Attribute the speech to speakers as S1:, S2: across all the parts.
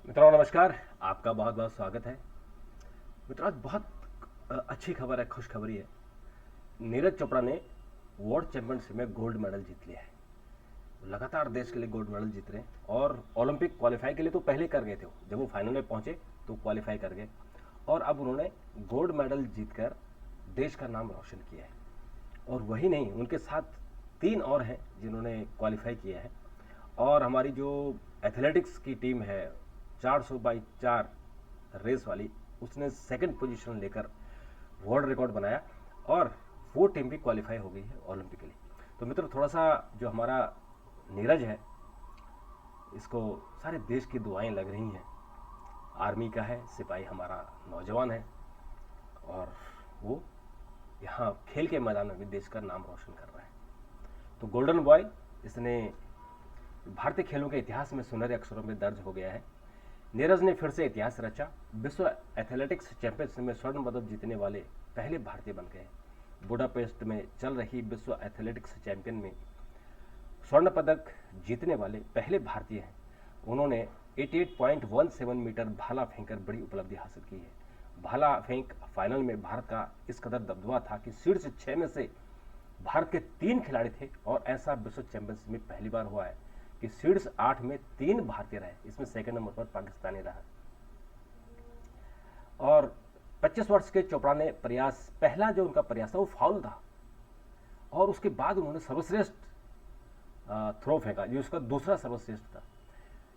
S1: मित्रों नमस्कार। आपका बहुत बहुत स्वागत है। मित्रों आज बहुत अच्छी खबर है, खुशखबरी है। नीरज चोपड़ा ने वर्ल्ड चैंपियनशिप में गोल्ड मेडल जीत लिया है। लगातार देश के लिए गोल्ड मेडल जीत रहे हैं और ओलंपिक क्वालिफाई के लिए तो पहले कर गए थे। जब वो फाइनल में पहुंचे तो क्वालिफाई कर गए और अब उन्होंने गोल्ड मेडल जीतकर देश का नाम रोशन किया है। और वही नहीं, उनके साथ 3 और हैं जिन्होंने क्वालिफाई किया है। और हमारी जो एथलेटिक्स की टीम है 400x4 रेस वाली, उसने सेकंड पोजीशन लेकर वर्ल्ड रिकॉर्ड बनाया और वो टीम भी क्वालिफाई हो गई है ओलंपिक के लिए। तो मित्रों थोड़ा सा जो हमारा नीरज है, इसको सारे देश की दुआएं लग रही हैं। आर्मी का है, सिपाही हमारा नौजवान है और वो यहाँ खेल के मैदान में भी देश का नाम रोशन कर रहा है। तो गोल्डन बॉय, इसने भारतीय खेलों के इतिहास में सुनहरे अक्षरों में दर्ज हो गया है। नीरज ने फिर से इतिहास रचा। विश्व एथलेटिक्स चैंपियनशिप में स्वर्ण पदक जीतने वाले पहले भारतीय बन गए। बुडापेस्ट में चल रही विश्व एथलेटिक्स चैंपियन में स्वर्ण पदक जीतने वाले पहले भारतीय हैं। उन्होंने 88.17 मीटर भाला फेंककर बड़ी उपलब्धि हासिल की है। भाला फेंक फाइनल में भारत का इस कदर दबदबा था कि शीर्ष 6 में से भारत के 3 खिलाड़ी थे और ऐसा विश्व चैंपियनशिप में पहली बार हुआ है कि शीर्ष 8 में 3 भारतीय रहे। इसमें सेकंड नंबर पर पाकिस्तानी रहा। और 25 वर्ष के चोपड़ा ने पहला जो उनका प्रयास था वो फाउल था और उसके बाद उन्होंने सर्वश्रेष्ठ थ्रो फेंका जो उसका दूसरा सर्वश्रेष्ठ था।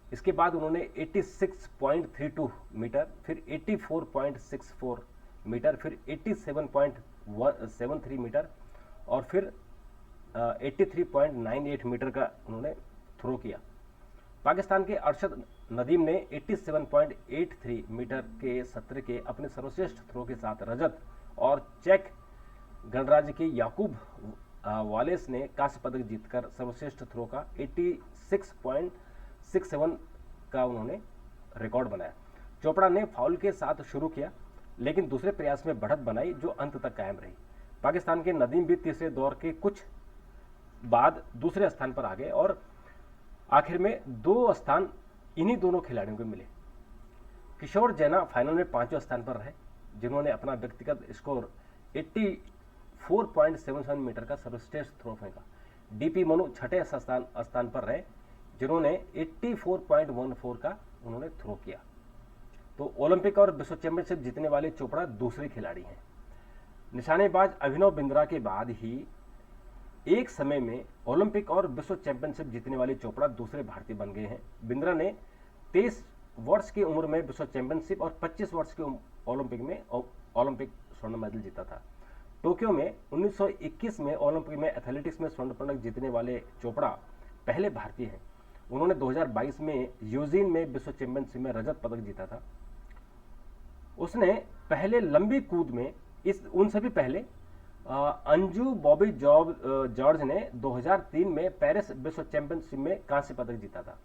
S1: इसके बाद उन्होंने 86.32 मीटर, फिर 84.64 मीटर, फिर 87.73 मीटर और फिर 83.98 मीटर का उन्होंने थ्रो किया। पाकिस्तान के अरशद नदीम ने 87.83 मीटर के सत्र के अपने सर्वश्रेष्ठ थ्रो के साथ रजत और चेक गणराज्य के याकूब वालेस ने कांस्य पदक जीतकर सर्वश्रेष्ठ थ्रो का 86.67 का उन्होंने रिकॉर्ड बनाया। चोपड़ा ने फाउल के साथ शुरू किया लेकिन दूसरे प्रयास में बढ़त बनाई जो अंत तक कायम रही। पाकिस्तान के नदीम भी तीसरे दौर के कुछ बाद दूसरे स्थान पर आ गए और आखिर में 2 स्थान इन्हीं दोनों खिलाड़ियों को मिले। किशोर जैना फाइनल में 5वें स्थान पर रहे जिन्होंने अपना व्यक्तिगत स्कोर 84.77 मीटर का सर्वश्रेष्ठ थ्रो फेंका। डीपी मनु 6ठे स्थान पर रहे जिन्होंने 84.14 का उन्होंने थ्रो किया। तो ओलंपिक और विश्व चैंपियनशिप जीतने वाले चोपड़ा दूसरे खिलाड़ी हैं। निशानेबाज अभिनव बिंद्रा के बाद ही एक समय में ओलंपिक और विश्व चैंपियनशिप जीतने वाले चोपड़ा दूसरे भारतीय बन गए हैं। बिंद्रा ने 23 वर्ष की उम्र में विश्व चैंपियनशिप और 25 वर्ष के ओलंपिक में ओलंपिक स्वर्ण मेडल जीता था। टोक्यो में 1921 में ओलंपिक में एथलेटिक्स में स्वर्ण पदक जीतने वाले चोपड़ा पहले भारतीय हैं। उन्होंने 2022 में यूजीन में विश्व चैंपियनशिप में रजत पदक जीता था। उसने पहले लंबी कूद में उनसे भी पहले अंजू बॉबी जॉर्ज ने 2003 में पेरिस विश्व चैंपियनशिप में कांस्य पदक जीता था।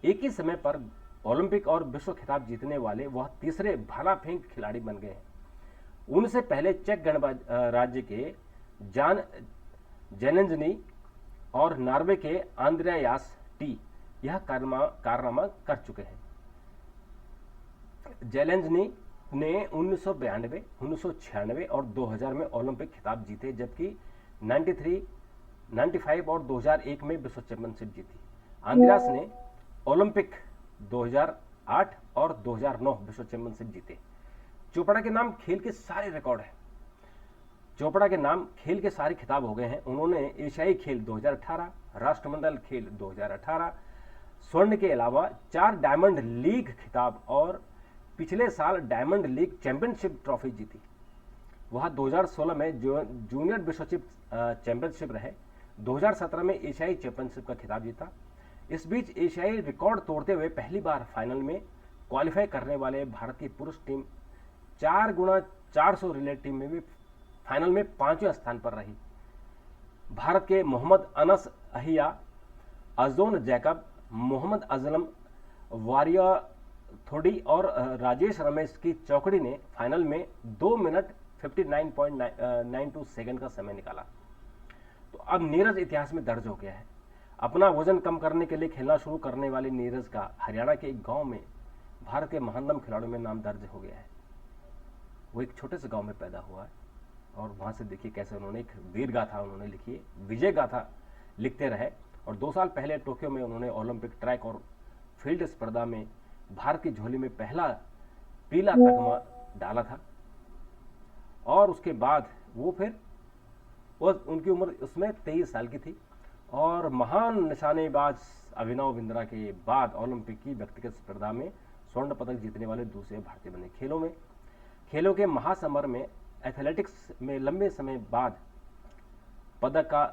S1: एक ही समय पर ओलंपिक और विश्व खिताब जीतने वाले वह तीसरे भाला फेंक खिलाड़ी बन गए हैं। उनसे पहले चेक गणराज्य के जान जेलेंजनी और नॉर्वे के आंद्रेयास टी यह कारनामा कर चुके हैं। जेलेंजनी ने 1992, 1996 और 2000 में ओलंपिक खिताब जीते जबकि 93, 95 और 2001 में विश्व चैंपियनशिप जीती। आंद्रेयास ने ओलंपिक 2008 और 2009 विश्व चैंपियनशिप जीते। चोपड़ा के नाम खेल के सारे रिकॉर्ड हैं। चोपड़ा के नाम खेल के सारे खिताब हो गए हैं। उन्होंने एशियाई खेल 2018, राष्ट्रमंडल खेल 2018, स्वर्ण के अलावा 4 डायमंड लीग खिताब और पिछले साल डायमंड लीग चैंपियनशिप ट्रॉफी जीती। वह 2016 में जूनियर विश्व चैंपियनशिप रहे। 2017 में एशियाई चैंपियनशिप का खिताब जीता। इस बीच एशियाई रिकॉर्ड तोड़ते हुए पहली बार फाइनल में क्वालिफाई करने वाले भारत की पुरुष टीम 4x400 रिले टीम में भी फाइनल में 5वें स्थान पर रही। भारत के मोहम्मद अनस अहिया, अजोन जैकब, मोहम्मद अजलम वारिया थोड़ी और राजेश रमेश की चौकड़ी ने फाइनल में 2 मिनट 59.92 सेकंड का समय निकाला। तो अब नीरज इतिहास में दर्ज हो गया है। अपना वजन कम करने के लिए खेलना शुरू करने वाले नीरज का हरियाणा के एक गांव में भारत के महानतम खिलाड़ियों में नाम दर्ज हो गया है। वो एक छोटे से गांव में पैदा हुआ है और वहाँ से देखिए कैसे उन्होंने एक वीर गाथा उन्होंने लिखी है, विजय गाथा लिखते रहे। और 2 साल पहले टोक्यो में उन्होंने ओलंपिक ट्रैक और फील्ड स्पर्धा में भारत की झोली में पहला पीला तगमा डाला था। और उसके बाद वो फिर उनकी उम्र उसमें 23 साल की थी और महान निशानेबाज अभिनव बिंद्रा के बाद ओलंपिक की व्यक्तिगत स्पर्धा में स्वर्ण पदक जीतने वाले दूसरे भारतीय बने। खेलों के महासमर में एथलेटिक्स में लंबे समय बाद पदक का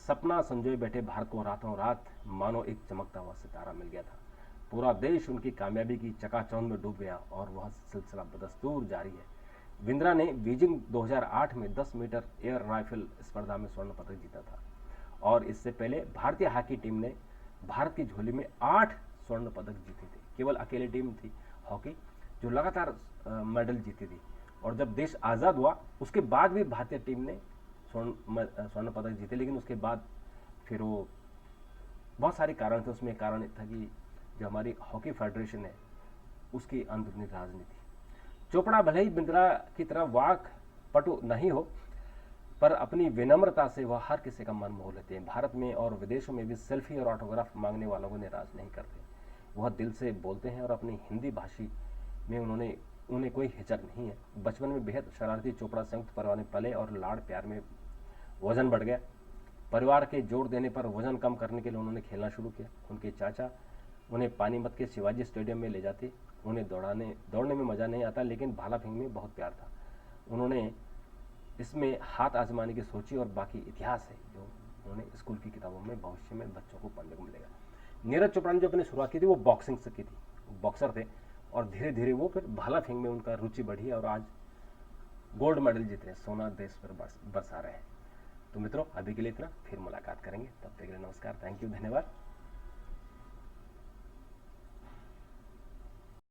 S1: सपना संजोए बैठे भारत को रातों रात मानो एक चमकता हुआ सितारा मिल गया था। पूरा देश उनकी कामयाबी की चकाचौंध में डूब गया और वह सिलसिला बदस्तूर जारी है। बिंद्रा ने बीजिंग 2008 में 10 मीटर एयर राइफल स्पर्धा में स्वर्ण पदक जीता था और इससे पहले भारतीय हॉकी टीम ने भारत की झोली में 8 स्वर्ण पदक जीते थे। केवल अकेली टीम थी हॉकी जो लगातार मेडल जीती थी। और जब देश आज़ाद हुआ उसके बाद भी भारतीय टीम ने स्वर्ण पदक जीते, लेकिन उसके बाद फिर वो बहुत सारे कारण थे। उसमें कारण था कि जो हमारी हॉकी फेडरेशन है उसकी अंदरूनी राजनीति। चोपड़ा भले ही बिंद्रा की तरह वाक पटु नहीं हो, पर अपनी विनम्रता से वह हर किसी का मन मोह लेते हैं। भारत में और विदेशों में भी सेल्फी और ऑटोग्राफ मांगने वालों को निराश नहीं करते। वह दिल से बोलते हैं और अपनी हिंदी भाषी में उन्हें कोई हिचक नहीं है। बचपन में बेहद शरारती चोपड़ा संयुक्त परिवार में पले और लाड़ प्यार में वजन बढ़ गया। परिवार के जोर देने पर वजन कम करने के लिए उन्होंने खेलना शुरू किया। उनके चाचा उन्हें पानीपत के शिवाजी स्टेडियम में ले जाते। उन्हें दौड़ने में मज़ा नहीं आता, लेकिन भाला फेंक में बहुत प्यार था। उन्होंने इसमें हाथ आजमाने की सोची और बाकी इतिहास है जो उन्होंने स्कूल की किताबों में भविष्य में बच्चों को पढ़ने को मिलेगा। नीरज चोपड़ा ने जो अपनी शुरुआत की थी वो बॉक्सिंग से की थी, बॉक्सर थे और धीरे धीरे वो फिर भाला फेंक में उनका रुचि बढ़ी और आज गोल्ड मेडल जीत रहे, सोना देश पर बरसा रहे हैं। तो मित्रों अभी के लिए इतना, फिर मुलाकात करेंगे, तब तक के लिए नमस्कार, थैंक यू, धन्यवाद।